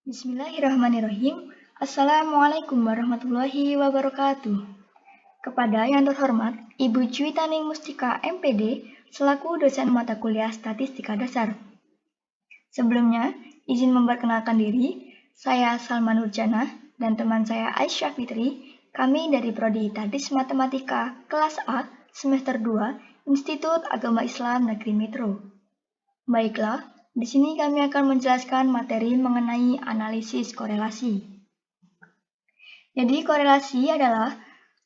Bismillahirrahmanirrahim. Assalamualaikum warahmatullahi wabarakatuh. Kepada yang terhormat Ibu Cuitaning Mustika MPD selaku dosen mata kuliah Statistika Dasar. Sebelumnya, izin memperkenalkan diri, saya Salma Nurjana dan teman saya Aisyah Fitri. Kami dari Prodi Tadis Matematika kelas A semester 2 Institut Agama Islam Negeri Metro. Baiklah, di sini kami akan menjelaskan materi mengenai analisis korelasi. Jadi, korelasi adalah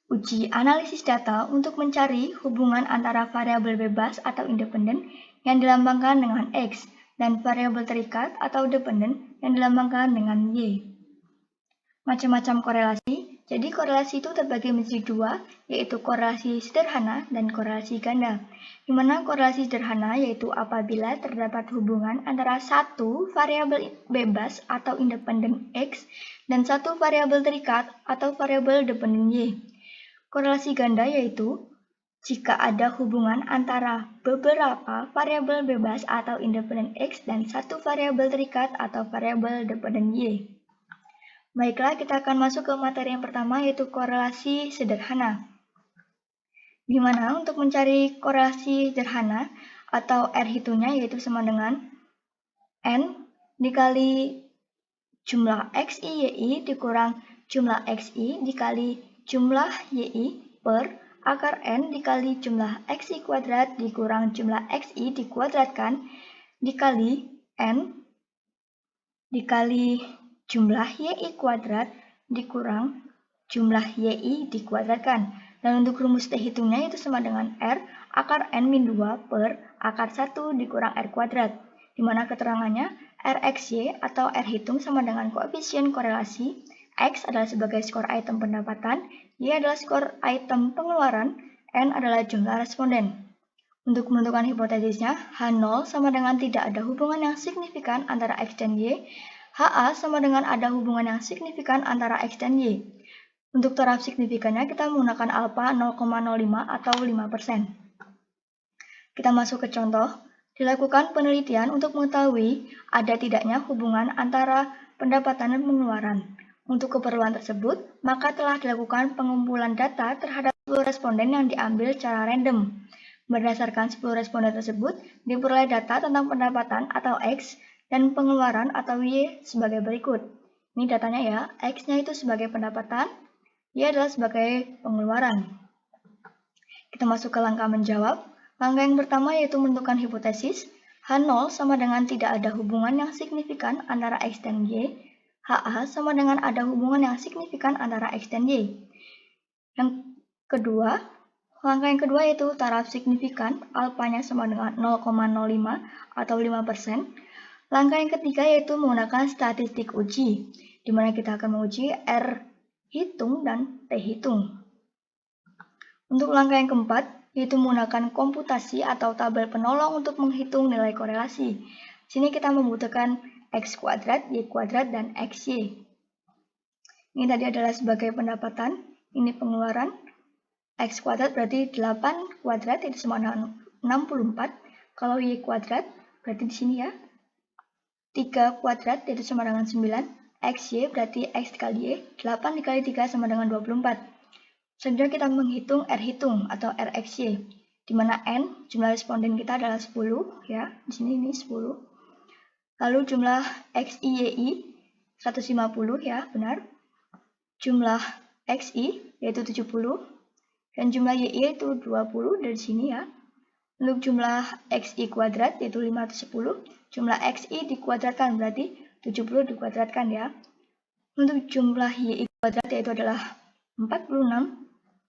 uji analisis data untuk mencari hubungan antara variabel bebas atau independen yang dilambangkan dengan X dan variabel terikat atau dependen yang dilambangkan dengan Y. Macam-macam korelasi. Jadi korelasi itu terbagi menjadi dua, yaitu korelasi sederhana dan korelasi ganda. Di mana korelasi sederhana yaitu apabila terdapat hubungan antara satu variabel bebas atau independen X dan satu variabel terikat atau variabel dependen Y. Korelasi ganda yaitu jika ada hubungan antara beberapa variabel bebas atau independen X dan satu variabel terikat atau variabel dependen Y. Baiklah, kita akan masuk ke materi yang pertama, yaitu korelasi sederhana. Di mana untuk mencari korelasi sederhana atau R hitungnya yaitu sama dengan N dikali jumlah XI YI dikurang jumlah XI dikali jumlah YI per akar N dikali jumlah XI kuadrat dikurang jumlah XI dikuadratkan dikali N dikali jumlah YI kuadrat dikurang jumlah YI dikuadratkan. Dan untuk rumus T hitungnya itu sama dengan R akar N-2 per akar 1 dikurang R kuadrat. Di mana keterangannya RXY atau R hitung sama dengan koefisien korelasi. X adalah sebagai skor item pendapatan, Y adalah skor item pengeluaran, N adalah jumlah responden. Untuk menentukan hipotesisnya, H0 sama dengan tidak ada hubungan yang signifikan antara X dan Y. HA sama dengan ada hubungan yang signifikan antara X dan Y. Untuk taraf signifikannya kita menggunakan alfa 0,05 atau 5%. Kita masuk ke contoh. Dilakukan penelitian untuk mengetahui ada tidaknya hubungan antara pendapatan dan pengeluaran. Untuk keperluan tersebut, maka telah dilakukan pengumpulan data terhadap 10 responden yang diambil secara random. Berdasarkan 10 responden tersebut, diperoleh data tentang pendapatan atau X dan pengeluaran atau Y sebagai berikut. Ini datanya ya, X-nya itu sebagai pendapatan, Y adalah sebagai pengeluaran. Kita masuk ke langkah menjawab. Langkah yang pertama yaitu menentukan hipotesis. H0 sama dengan tidak ada hubungan yang signifikan antara X dan Y. HA sama dengan ada hubungan yang signifikan antara X dan Y. Yang kedua, langkah yang kedua yaitu taraf signifikan, alfanya sama dengan 0,05 atau 5%. Langkah yang ketiga yaitu menggunakan statistik uji, di mana kita akan menguji R hitung dan T hitung. Untuk langkah yang keempat, yaitu menggunakan komputasi atau tabel penolong untuk menghitung nilai korelasi. Sini kita membutuhkan X kuadrat, Y kuadrat, dan XY. Ini tadi adalah sebagai pendapatan, ini pengeluaran. X kuadrat berarti 8 kuadrat, itu sama dengan 64. Kalau Y kuadrat, berarti di sini ya. 3 kuadrat yaitu sama dengan 9, XY berarti X dikali Y, 8 dikali 3 sama dengan 24. Selanjutnya kita menghitung R hitung atau RXY, di mana N, jumlah responden kita adalah 10, ya, di sini ini 10. Lalu jumlah XI YI 150, ya, benar. Jumlah XI yaitu 70, dan jumlah YI yaitu 20 dari sini ya. Untuk jumlah XI kuadrat yaitu 510, jumlah XI dikuadratkan berarti 70 dikuadratkan ya. Untuk jumlah YI kuadrat yaitu adalah 46,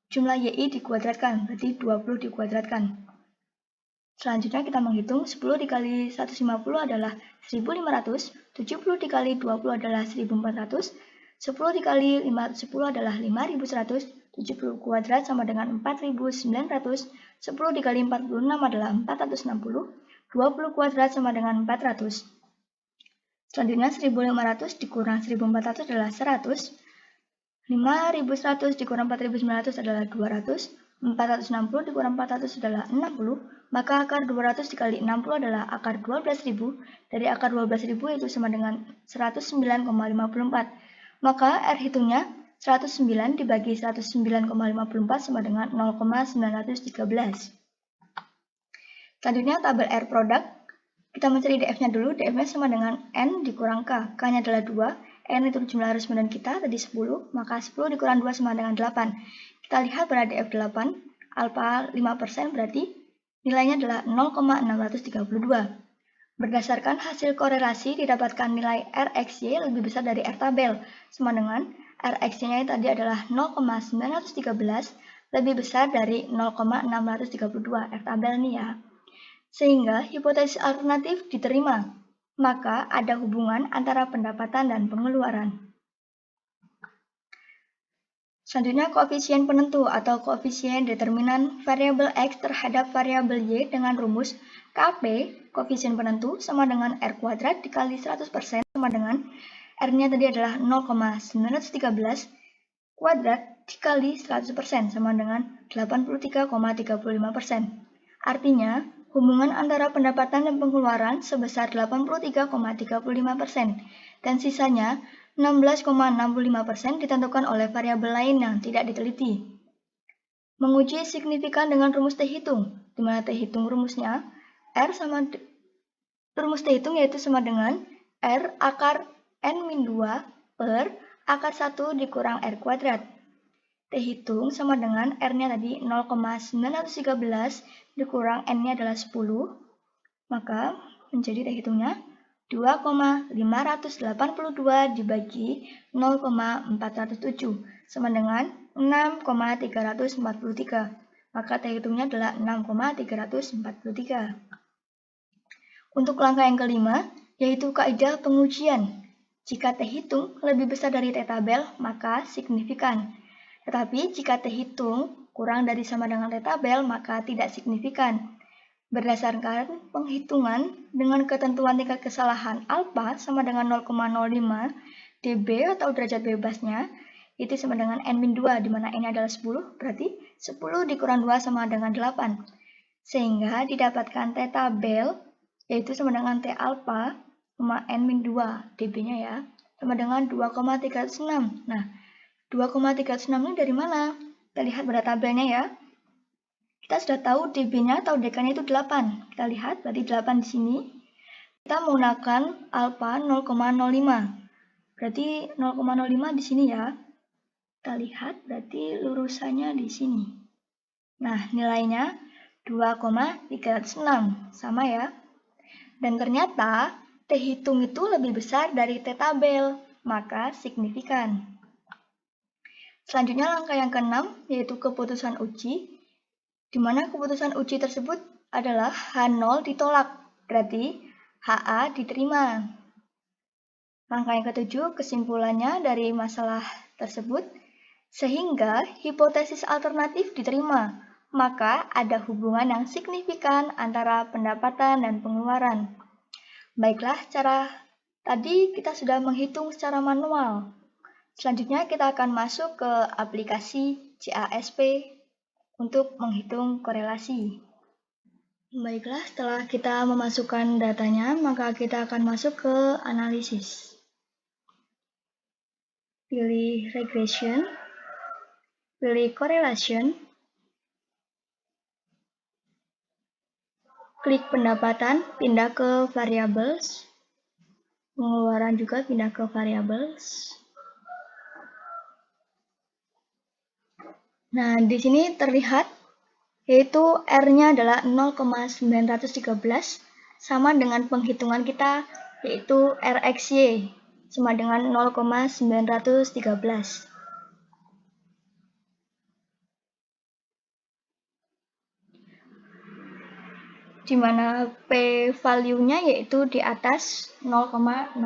jumlah YI dikuadratkan berarti 20 dikuadratkan. Selanjutnya kita menghitung 10 dikali 150 adalah 1500, 70 dikali 20 adalah 1400, 10 dikali 510 adalah 5100, 70 kuadrat sama dengan 4900, 10 dikali 46 adalah 460, 20 kuadrat sama dengan 400. Selanjutnya 1500 dikurang 1400 adalah 100, 5100 dikurang 4900 adalah 200, 460 dikurang 400 adalah 60, maka akar 200 dikali 60 adalah akar 12.000. Dari akar 12.000 itu sama dengan 109,54. Maka R hitungnya 109 dibagi 109,54 sama dengan 0,913. Selanjutnya tabel R produk. Kita mencari DF-nya dulu. DF-nya sama dengan N dikurang K. K-nya adalah 2. N itu jumlah responden kita, tadi 10. Maka 10 dikurang 2 sama dengan 8. Kita lihat pada DF 8, alfa 5% berarti nilainya adalah 0,632. Berdasarkan hasil korelasi didapatkan nilai RXY lebih besar dari R tabel, sama dengan RXY-nya tadi adalah 0,913 lebih besar dari 0,632 R tabel nih ya. Sehingga hipotesis alternatif diterima, maka ada hubungan antara pendapatan dan pengeluaran. Selanjutnya koefisien penentu atau koefisien determinan variabel X terhadap variabel Y dengan rumus KP, koefisien penentu, sama dengan R kuadrat dikali 100% sama dengan R-nya tadi adalah 0,913 kuadrat dikali 100% sama dengan 83,35%. Artinya, hubungan antara pendapatan dan pengeluaran sebesar 83,35% dan sisanya 16,65% ditentukan oleh variabel lain yang tidak diteliti. Menguji signifikan dengan rumus T hitung, di mana T hitung rumusnya rumus T hitung yaitu sama dengan R akar N-2 per akar 1 dikurang R kuadrat. T hitung sama dengan R-nya tadi 0,913 dikurang N-nya adalah 10, maka menjadi T hitungnya 2,582 dibagi 0,407 sama dengan 6,343. Maka T hitungnya adalah 6,343. Untuk langkah yang kelima, yaitu kaidah pengujian. Jika T hitung lebih besar dari T tabel, maka signifikan. Tetapi jika T hitung kurang dari sama dengan T tabel, maka tidak signifikan. Berdasarkan penghitungan dengan ketentuan tingkat kesalahan alfa sama dengan 0,05 dB atau derajat bebasnya, itu sama dengan N-2, di mana N adalah 10, berarti 10 dikurang 2 sama dengan 8. Sehingga didapatkan T tabel, yaitu sama dengan T alfa sama N-2 dB-nya ya, sama dengan 2,306. Nah, 2,306 ini dari mana? Kita lihat pada tabelnya ya. Kita sudah tahu dB-nya atau dk-nya itu 8. Kita lihat, berarti 8 di sini. Kita menggunakan alfa 0,05. Berarti 0,05 di sini ya. Kita lihat, berarti lurusannya di sini. Nah, nilainya 2,306. Sama ya. Dan ternyata, T hitung itu lebih besar dari T tabel. Maka signifikan. Selanjutnya langkah yang keenam, yaitu keputusan uji. Di mana keputusan uji tersebut adalah H0 ditolak, berarti HA diterima. Langkah yang ketujuh, kesimpulannya dari masalah tersebut, sehingga hipotesis alternatif diterima, maka ada hubungan yang signifikan antara pendapatan dan pengeluaran. Baiklah, cara tadi kita sudah menghitung secara manual. Selanjutnya kita akan masuk ke aplikasi CASP untuk menghitung korelasi. Baiklah, setelah kita memasukkan datanya, maka kita akan masuk ke analisis. Pilih regression, pilih correlation, klik pendapatan, pindah ke variables, pengeluaran juga pindah ke variables. Nah, di sini terlihat yaitu R-nya adalah 0,913 sama dengan penghitungan kita yaitu RXY sama dengan 0,913. Di mana P value-nya yaitu di atas 0,05.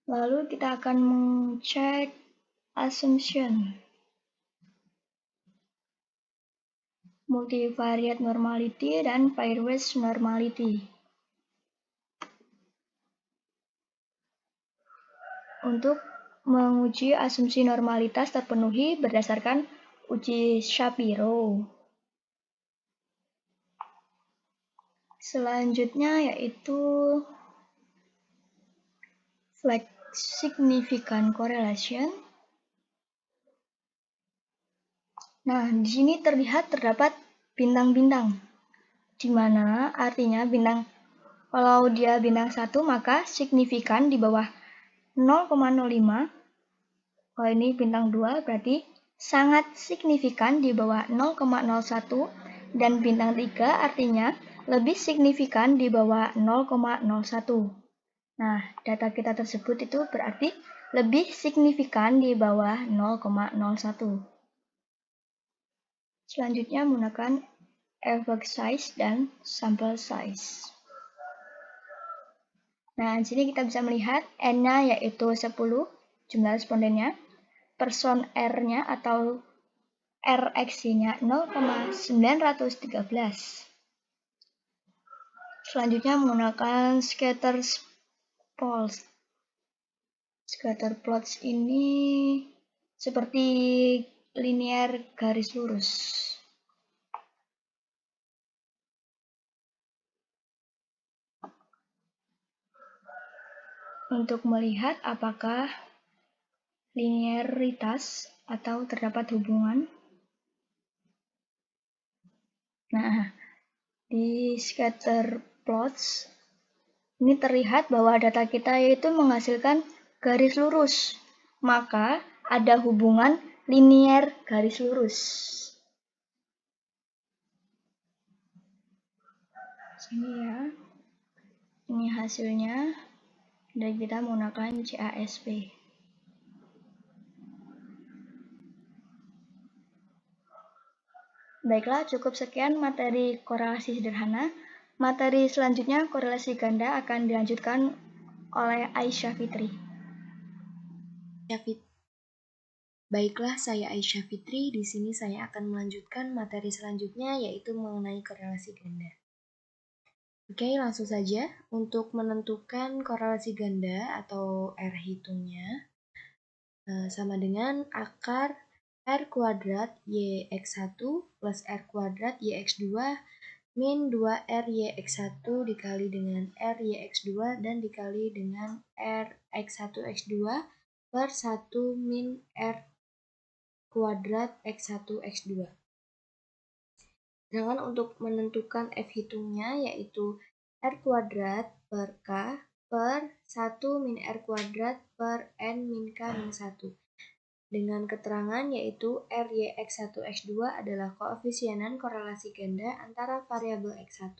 Lalu kita akan mengecek assumption. Multivariate normality dan pairwise normality. Untuk menguji asumsi normalitas terpenuhi berdasarkan uji Shapiro. Selanjutnya yaitu flag significant correlation. Nah, di sini terdapat bintang-bintang, di mana artinya kalau dia bintang 1 maka signifikan di bawah 0,05. Kalau ini bintang 2 berarti sangat signifikan di bawah 0,01, dan bintang 3 artinya lebih signifikan di bawah 0,01. Nah, data kita tersebut itu berarti lebih signifikan di bawah 0,01. Selanjutnya menggunakan effect size dan sample size. Nah, di sini kita bisa melihat N-nya yaitu 10, jumlah respondennya, person R-nya atau RXY-nya 0,913. Selanjutnya menggunakan scatter plots. Scatter plots ini seperti linear garis lurus. Untuk melihat apakah linearitas atau terdapat hubungan. Nah, di scatter plots ini terlihat bahwa data kita yaitu menghasilkan garis lurus, maka ada hubungan linear garis lurus. Sini ya, ini hasilnya, dan kita menggunakan CASP. Baiklah, cukup sekian materi korelasi sederhana. Materi selanjutnya korelasi ganda akan dilanjutkan oleh Aisyah Fitri. Baiklah, saya Aisyah Fitri. Di sini saya akan melanjutkan materi selanjutnya, yaitu mengenai korelasi ganda. Oke, langsung saja. Untuk menentukan korelasi ganda atau R hitungnya, sama dengan akar R kuadrat YX1 plus R kuadrat YX2 min 2R YX1 dikali dengan R YX2 dan dikali dengan R X1 X2 per 1 min R kuadrat X1 X2. Sedangkan untuk menentukan F hitungnya yaitu R kuadrat per K per 1 min R kuadrat per N min K min 1. Dengan keterangan yaitu RYX1 X2 adalah koefisienan korelasi ganda antara variabel X1,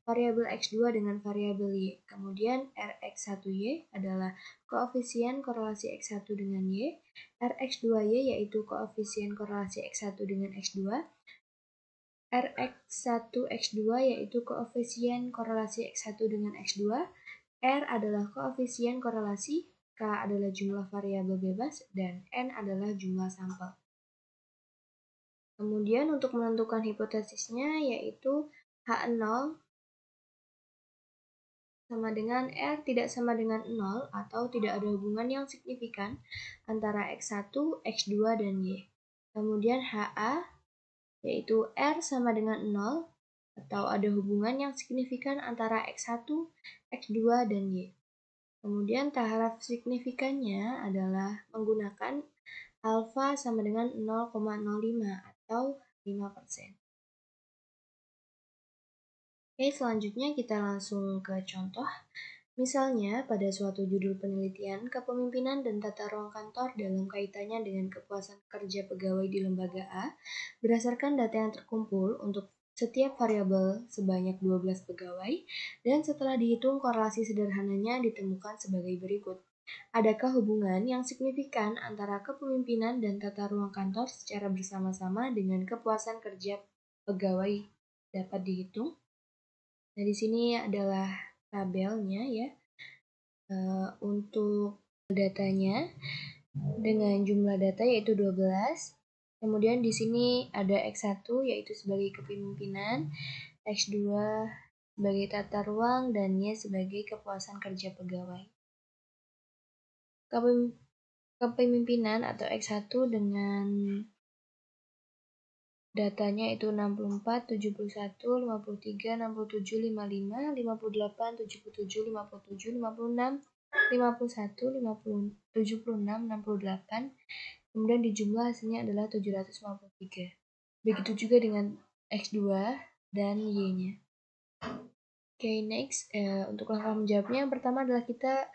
variabel X2 dengan variabel Y. Kemudian Rx1Y adalah koefisien korelasi X1 dengan Y, Rx2Y yaitu koefisien korelasi X1 dengan X2, Rx1X2 yaitu koefisien korelasi X1 dengan X2, R adalah koefisien korelasi, K adalah jumlah variabel bebas, dan N adalah jumlah sampel. Kemudian untuk menentukan hipotesisnya yaitu H0 sama dengan R tidak sama dengan 0 atau tidak ada hubungan yang signifikan antara X1, X2, dan Y. Kemudian HA yaitu R sama dengan 0 atau ada hubungan yang signifikan antara X1, X2, dan Y. Kemudian taraf signifikannya adalah menggunakan alfa sama dengan 0,05 atau 5%. Oke, selanjutnya kita langsung ke contoh. Misalnya, pada suatu judul penelitian, kepemimpinan dan tata ruang kantor dalam kaitannya dengan kepuasan kerja pegawai di lembaga A, berdasarkan data yang terkumpul untuk setiap variabel sebanyak 12 pegawai, dan setelah dihitung korelasi sederhananya ditemukan sebagai berikut. Adakah hubungan yang signifikan antara kepemimpinan dan tata ruang kantor secara bersama-sama dengan kepuasan kerja pegawai dapat dihitung? Nah, di sini adalah tabelnya ya. Untuk datanya dengan jumlah data yaitu 12. Kemudian di sini ada X1 yaitu sebagai kepemimpinan, X2 sebagai tata ruang, dan Y sebagai kepuasan kerja pegawai. kepemimpinan atau X1 dengan datanya itu 64, 71, 53, 67, 55, 58, 77, 57, 56, 51, 50, 76, 68. Kemudian dijumlah hasilnya adalah 753. Begitu juga dengan X2 dan Y-nya. Oke, next. Untuk langkah menjawabnya, yang pertama adalah kita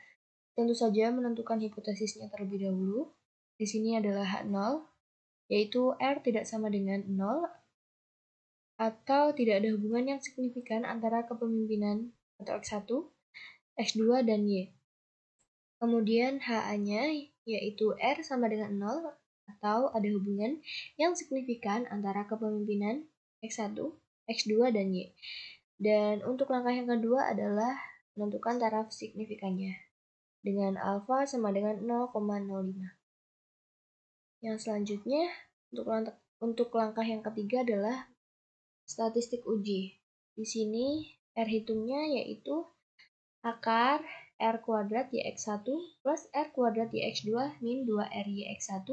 tentu saja menentukan hipotesisnya terlebih dahulu. Di sini adalah H0, yaitu R tidak sama dengan 0, atau tidak ada hubungan yang signifikan antara kepemimpinan atau X1, X2, dan Y. Kemudian HA-nya yaitu R sama dengan 0, atau ada hubungan yang signifikan antara kepemimpinan X1, X2, dan Y. Dan untuk langkah yang kedua adalah menentukan taraf signifikannya dengan alfa sama dengan 0,05. Yang selanjutnya, untuk langkah yang ketiga adalah statistik uji. Di sini R hitungnya yaitu akar R kuadrat YX1 plus R kuadrat YX2 min 2R YX1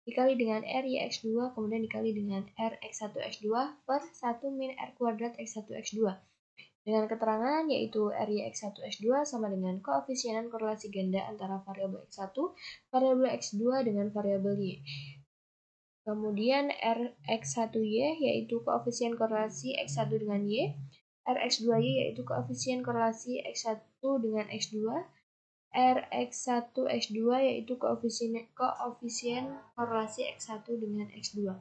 dikali dengan R YX2 kemudian dikali dengan R X1 X2 per 1 min R kuadrat X1 X2. Dengan keterangan yaitu R YX1 X2 sama dengan koefisienan korelasi ganda antara variabel X1, variabel X2 dengan variabel Y. Kemudian Rx1Y yaitu koefisien korelasi X1 dengan Y, Rx2Y yaitu koefisien korelasi X1 dengan X2, Rx1 X2 yaitu koefisien korelasi X1 dengan X2.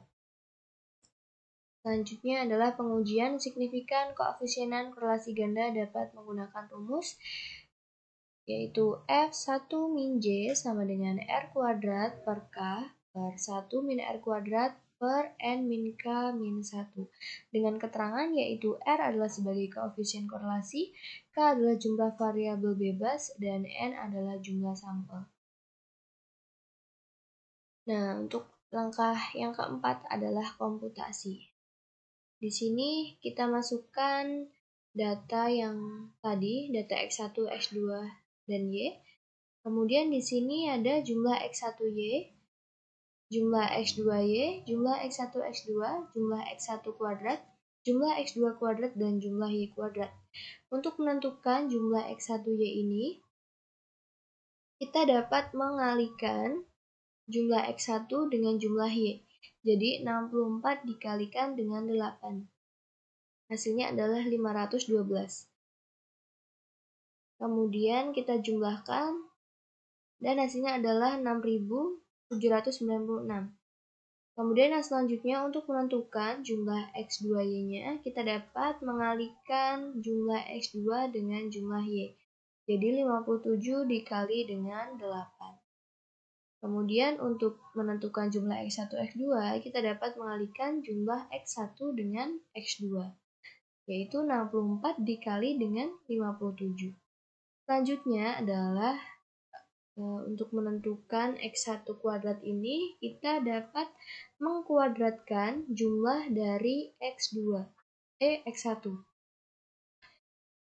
Selanjutnya adalah pengujian signifikan koefisienan korelasi ganda dapat menggunakan rumus yaitu F1 min J sama dengan R kuadrat per K per 1 min R kuadrat per N min K min 1. Dengan keterangan yaitu R adalah sebagai koefisien korelasi, K adalah jumlah variabel bebas, dan N adalah jumlah sampel. Nah, untuk langkah yang keempat adalah komputasi. Di sini kita masukkan data yang tadi, data X1, X2, dan Y. Kemudian di sini ada jumlah X1Y, jumlah X2Y, jumlah X1, X2, jumlah X1 kuadrat, jumlah X2 kuadrat, dan jumlah Y kuadrat. Untuk menentukan jumlah X1Y ini, kita dapat mengalikan jumlah X1 dengan jumlah Y. Jadi 64 dikalikan dengan 8. Hasilnya adalah 512. Kemudian kita jumlahkan dan hasilnya adalah 6.796. Kemudian yang selanjutnya untuk menentukan jumlah X2Y-nya, kita dapat mengalihkan jumlah X2 dengan jumlah Y. Jadi 57 dikali dengan 8. Kemudian untuk menentukan jumlah X1, X2, kita dapat mengalihkan jumlah X1 dengan X2, yaitu 64 dikali dengan 57. Selanjutnya adalah untuk menentukan X1 kuadrat ini, kita dapat mengkuadratkan jumlah dari X1.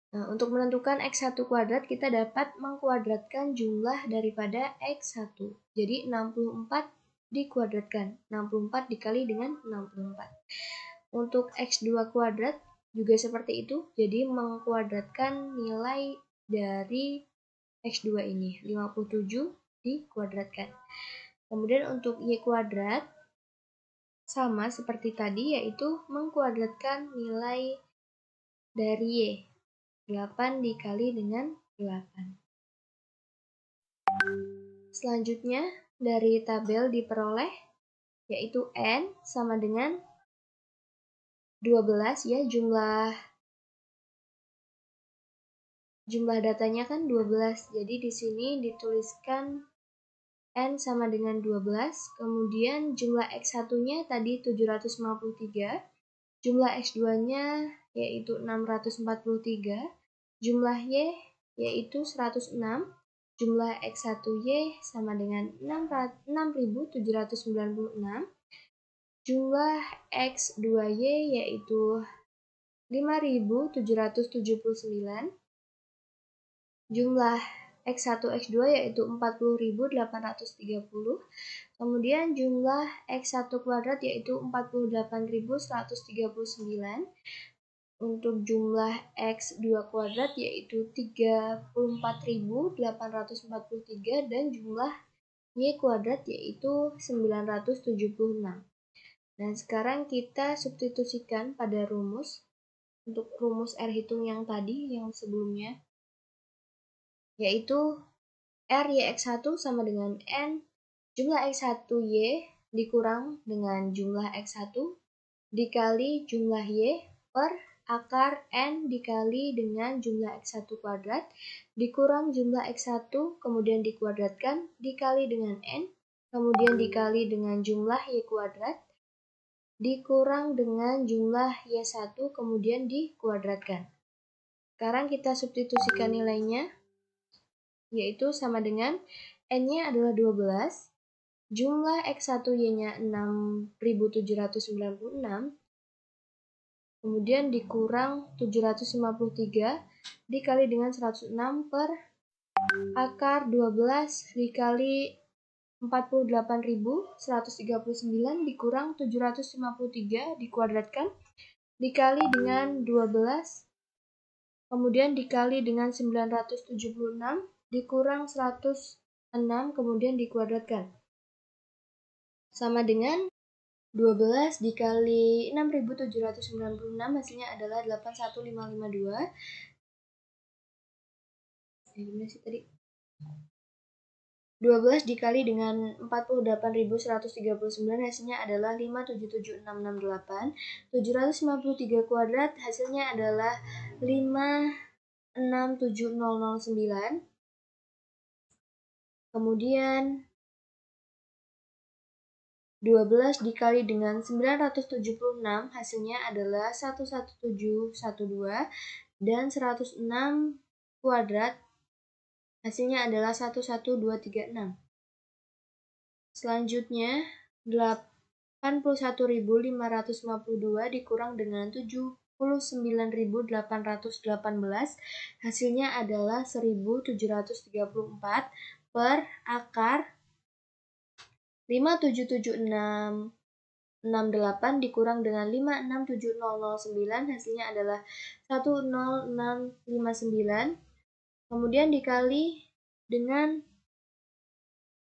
Nah, untuk menentukan X1 kuadrat, kita dapat mengkuadratkan jumlah daripada X1. Jadi 64 dikuadratkan. 64 dikali dengan 64. Untuk X2 kuadrat juga seperti itu. Jadi mengkuadratkan nilai dari X2 ini. 57 dikuadratkan. Kemudian untuk Y kuadrat, sama seperti tadi, yaitu mengkuadratkan nilai dari Y. 8 dikali dengan 8. Selanjutnya, dari tabel diperoleh, yaitu N sama dengan 12 ya, jumlah datanya kan 12. Jadi di sini dituliskan N sama dengan 12, kemudian jumlah X1-nya tadi 753, jumlah X2-nya yaitu 643, jumlah Y yaitu 106, jumlah X1Y sama dengan 6.796, jumlah X2Y yaitu 5.779, jumlah X1, X2 yaitu 40.830. Kemudian jumlah X1 kuadrat yaitu 48.139. Untuk jumlah X2 kuadrat yaitu 34.843 dan jumlah Y kuadrat yaitu 976. Dan sekarang kita substitusikan pada rumus. Untuk rumus R hitung yang tadi, yang sebelumnya, yaitu R YX1 sama dengan N jumlah X1Y dikurang dengan jumlah X1 dikali jumlah Y per akar N dikali dengan jumlah X1 kuadrat dikurang jumlah X1 kemudian dikuadratkan dikali dengan N kemudian dikali dengan jumlah Y kuadrat dikurang dengan jumlah Y1 kemudian dikuadratkan. Sekarang kita substitusikan nilainya, yaitu sama dengan N-nya adalah 12, jumlah X1Y-nya 6.796, kemudian dikurang 753 dikali dengan 106 per akar 12 dikali 48.139 dikurang 753 dikuadratkan dikali dengan 12 kemudian dikali dengan 976 dikurang 106 kemudian dikuadratkan sama dengan 12 dikali 6.796 hasilnya adalah 81552. Gimana sih tadi? 12 dikali dengan 48.139 hasilnya adalah 577.668. 753 kuadrat hasilnya adalah 567.009. Kemudian 12 dikali dengan 976 hasilnya adalah 11712 dan 106 kuadrat hasilnya adalah 11236. Selanjutnya 81.552 dikurang dengan 79.818 hasilnya adalah 1.734 per akar 577.668 dikurang dengan 567.009 hasilnya adalah 106.59 kemudian dikali dengan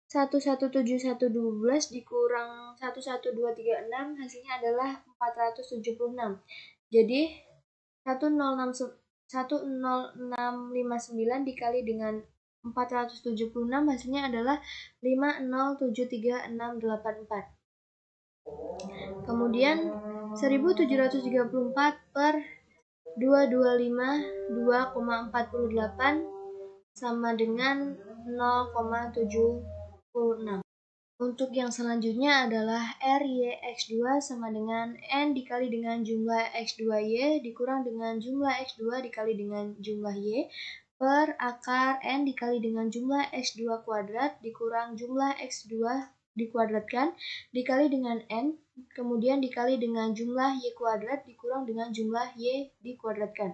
117.112 dikurang 11236 hasilnya adalah 476. Jadi 10659 dikali dengan 476 hasilnya adalah 5073684. Kemudian 1734 per 225 2,48 sama dengan 0,76. Untuk yang selanjutnya adalah RYX2 sama dengan N dikali dengan jumlah X2Y dikurang dengan jumlah X2 dikali dengan jumlah Y per akar N dikali dengan jumlah X2 kuadrat dikurang jumlah X2 dikuadratkan dikali dengan N kemudian dikali dengan jumlah Y kuadrat dikurang dengan jumlah Y dikuadratkan.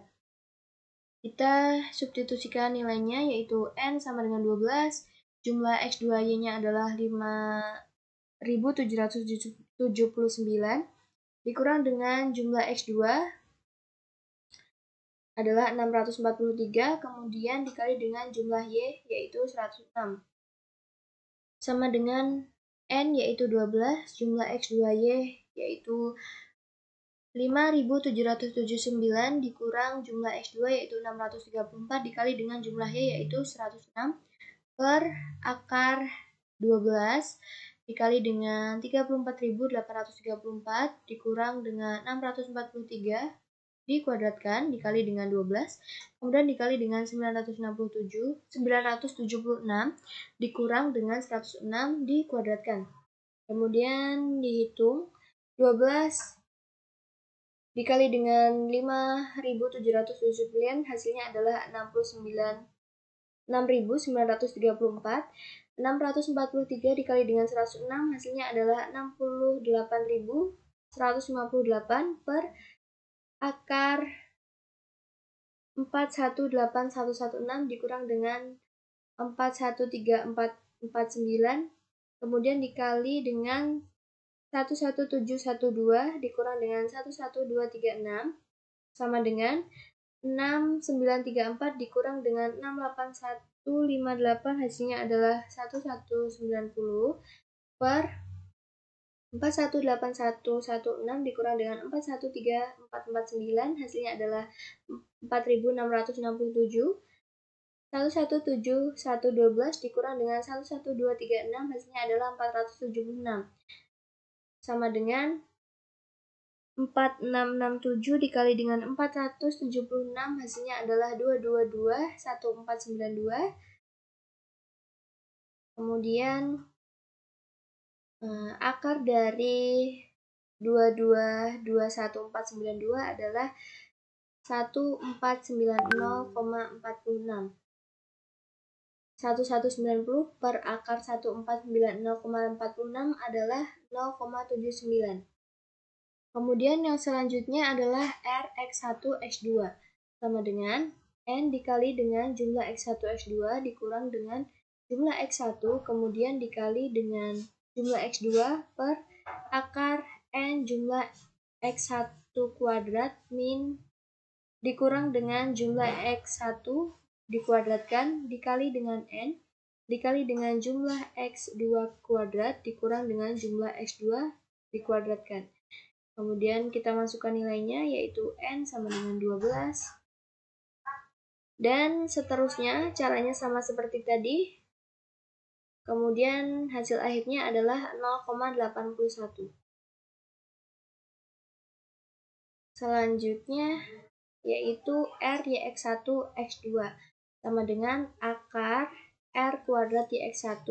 Kita substitusikan nilainya yaitu N sama dengan 12, jumlah X2Y-nya adalah 5.779 dikurang dengan jumlah X2 adalah 643 kemudian dikali dengan jumlah Y yaitu 106 sama dengan N yaitu 12 jumlah X2Y yaitu 5.779 dikurang jumlah X2 yaitu 634 dikali dengan jumlah Y yaitu 106 per akar 12 dikali dengan 34.834 dikurang dengan 643 dikuadratkan dikali dengan 12 kemudian dikali dengan 976 dikurang dengan 106 dikuadratkan kemudian dihitung 12 dikali dengan 5.779 hasilnya adalah 6.934 643 dikali dengan 106 hasilnya adalah 68.158 per akar 418116 dikurang dengan 41349 kemudian dikali dengan 11712 dikurang dengan 11236 sama dengan 6934 dikurang dengan 68158 hasilnya adalah 1190 per 418116 dikurang dengan 413449 hasilnya adalah 4667. 117112 dikurang dengan 11236 hasilnya adalah 476 sama dengan 4667 dikali dengan 476 hasilnya adalah 2221492. Kemudian akar dari 2221492 adalah 1490,46. 1190 per akar 1490,46 adalah 0,79. Kemudian yang selanjutnya adalah Rx1x2 sama dengan N dikali dengan jumlah X1 X2 dikurang dengan jumlah X1 kemudian dikali dengan jumlah X2 per akar N jumlah X1 kuadrat min dikurang dengan jumlah X1 dikuadratkan dikali dengan N dikali dengan jumlah X2 kuadrat dikurang dengan jumlah X2 dikuadratkan. Kemudian kita masukkan nilainya yaitu N sama dengan 12. Dan seterusnya caranya sama seperti tadi. Kemudian hasil akhirnya adalah 0,81. Selanjutnya yaitu RYX1 X2 sama dengan akar R kuadrat YX1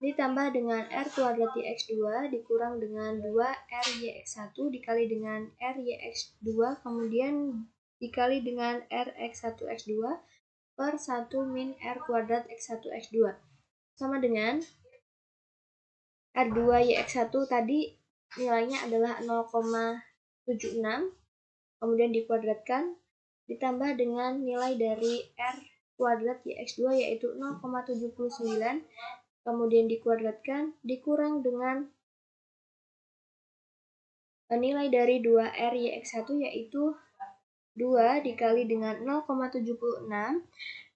ditambah dengan R kuadrat YX2 dikurang dengan 2 RYX1 dikali dengan RYX2 kemudian dikali dengan RX1X2 per 1 min R kuadrat X1X2 sama dengan R2YX1 tadi nilainya adalah 0,76 kemudian dikuadratkan ditambah dengan nilai dari R kuadrat YX2 yaitu 0,79 kemudian dikuadratkan dikurang dengan nilai dari 2R YX1 yaitu 2 dikali dengan 0,76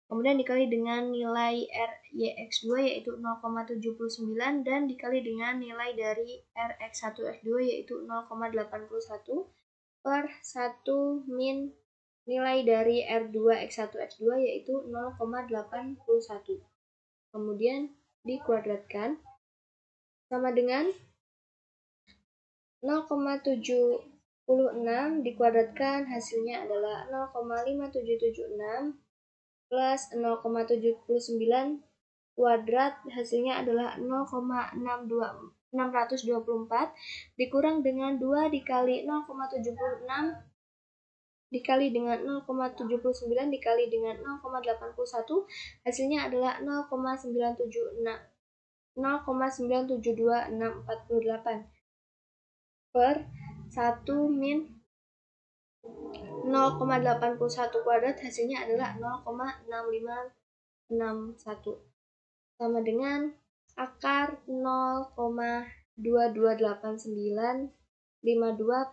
kemudian dikali dengan nilai R YX2 yaitu 0,79 dan dikali dengan nilai dari RX1X2 yaitu 0,81 per 1 min nilai dari R2X1X2 yaitu 0,81 kemudian dikuadratkan sama dengan 0,76 dikuadratkan hasilnya adalah 0,5776 plus 0,79 kuadrat hasilnya adalah 0,624 dikurang dengan 2 dikali 0,76 dikali dengan 0,79 dikali dengan 0,81 hasilnya adalah 0,972648 per 1 min 0,81 kuadrat hasilnya adalah 0,6561 sama dengan akar 0,228952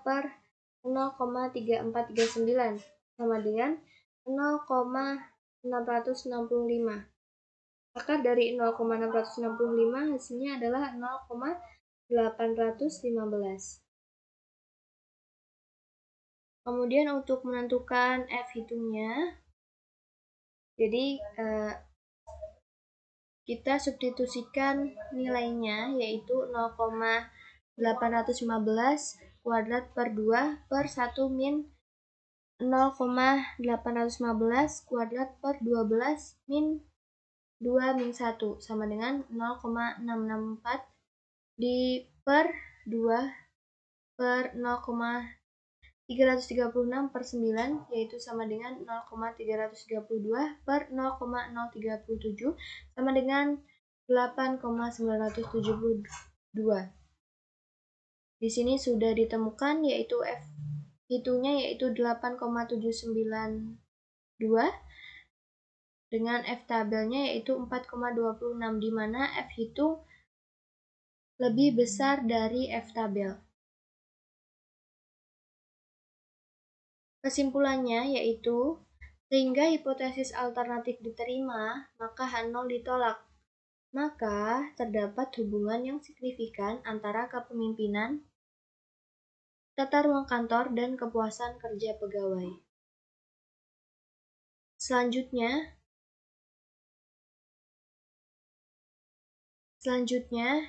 per 0,3439 sama dengan 0,665. Akar dari 0,665 hasilnya adalah 0,815. Kemudian untuk menentukan F hitungnya, jadi kita substitusikan nilainya yaitu 0,815 kuadrat per 2 per 1 min 0,815 kuadrat per 12 min 2 min 1 sama dengan 0,664 di per 2 per 0,336 per 9 yaitu sama dengan 0,332 per 0,037 sama dengan 8,972. Di sini sudah ditemukan yaitu F hitungnya yaitu 8,792 dengan F tabelnya yaitu 4,26, di mana F hitung lebih besar dari F tabel. Kesimpulannya yaitu, sehingga hipotesis alternatif diterima, maka H0 ditolak. Maka terdapat hubungan yang signifikan antara kepemimpinan, tata ruang kantor, dan kepuasan kerja pegawai. Selanjutnya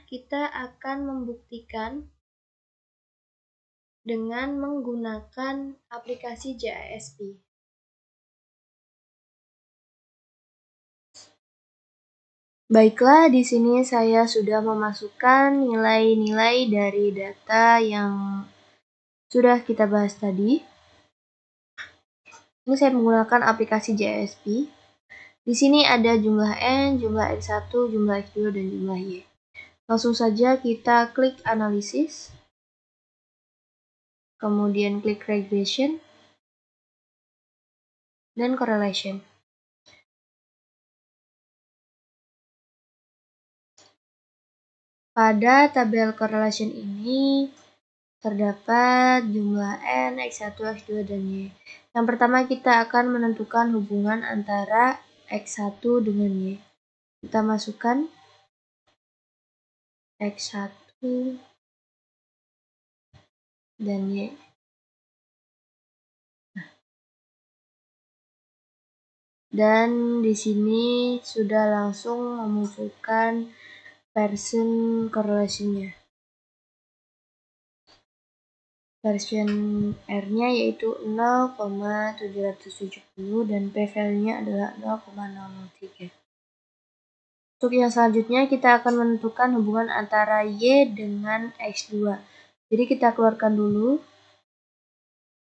kita akan membuktikan dengan menggunakan aplikasi JISP. Baiklah, di sini saya sudah memasukkan nilai-nilai dari data yang sudah kita bahas tadi. Ini saya menggunakan aplikasi JISP. Di sini ada jumlah N, jumlah X1, jumlah X2, dan jumlah Y. Langsung saja kita klik analisis, kemudian klik regression, dan correlation. Pada tabel correlation ini terdapat jumlah N, X1, X2, dan Y. Yang pertama kita akan menentukan hubungan antara X1 dengan Y. Kita masukkan X1 dan Y. Dan di sini sudah langsung memunculkan Pearson correlation-nya. Pearson R-nya yaitu 0,770 dan p-value-nya adalah 0,003. Untuk yang selanjutnya kita akan menentukan hubungan antara Y dengan X2. Jadi kita keluarkan dulu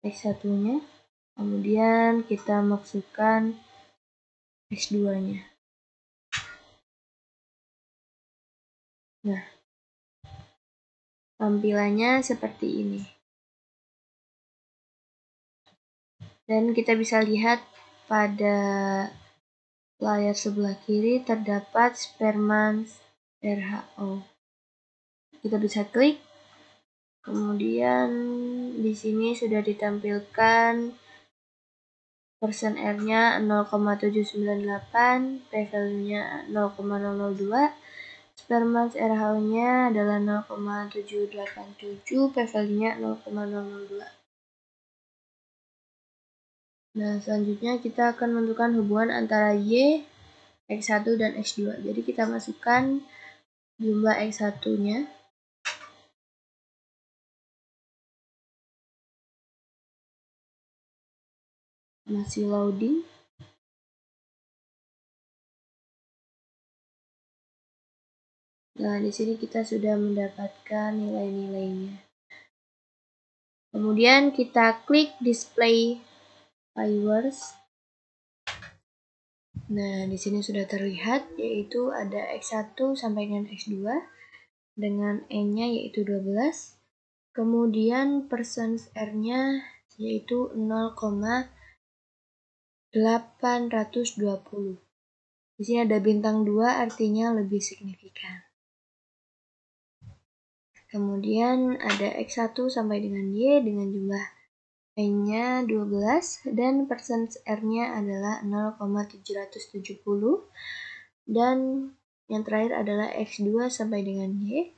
X1-nya, kemudian kita masukkan X2-nya. Nah, tampilannya seperti ini. Dan kita bisa lihat pada layar sebelah kiri terdapat Spearman's RHO. Kita bisa klik. Kemudian di sini sudah ditampilkan persen R-nya 0,798, p-value-nya 0,002, Spearman's RHO-nya adalah 0,787, p-value-nya 0,002. Nah, selanjutnya kita akan menentukan hubungan antara Y, X1, dan X2. Jadi kita masukkan jumlah X1-nya. Masih loading. Nah, di sini kita sudah mendapatkan nilai-nilainya. Kemudian kita klik display viewers. Nah, di sini sudah terlihat yaitu ada X1 sampai dengan X2 dengan N-nya yaitu 12. Kemudian percent R-nya yaitu 0,820. Di sini ada bintang 2 artinya lebih signifikan. Kemudian ada X1 sampai dengan Y dengan jumlah N-nya 12 dan percent R-nya adalah 0,770 dan yang terakhir adalah X2 sampai dengan Y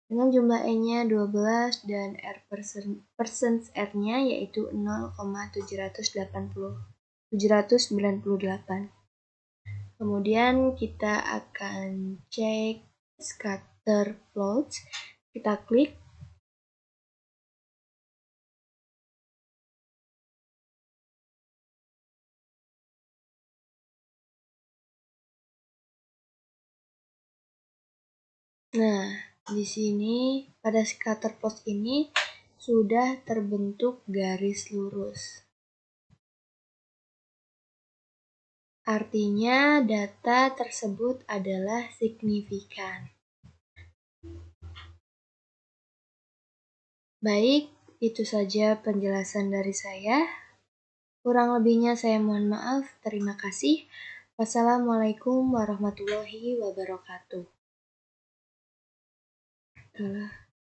dengan jumlah N-nya 12 dan percent R-nya yaitu 0,798. Kemudian kita akan cek scatter plots. Kita klik. Nah, di sini pada scatter plot ini sudah terbentuk garis lurus. Artinya data tersebut adalah signifikan. Baik, itu saja penjelasan dari saya. Kurang lebihnya saya mohon maaf. Terima kasih. Wassalamualaikum warahmatullahi wabarakatuh.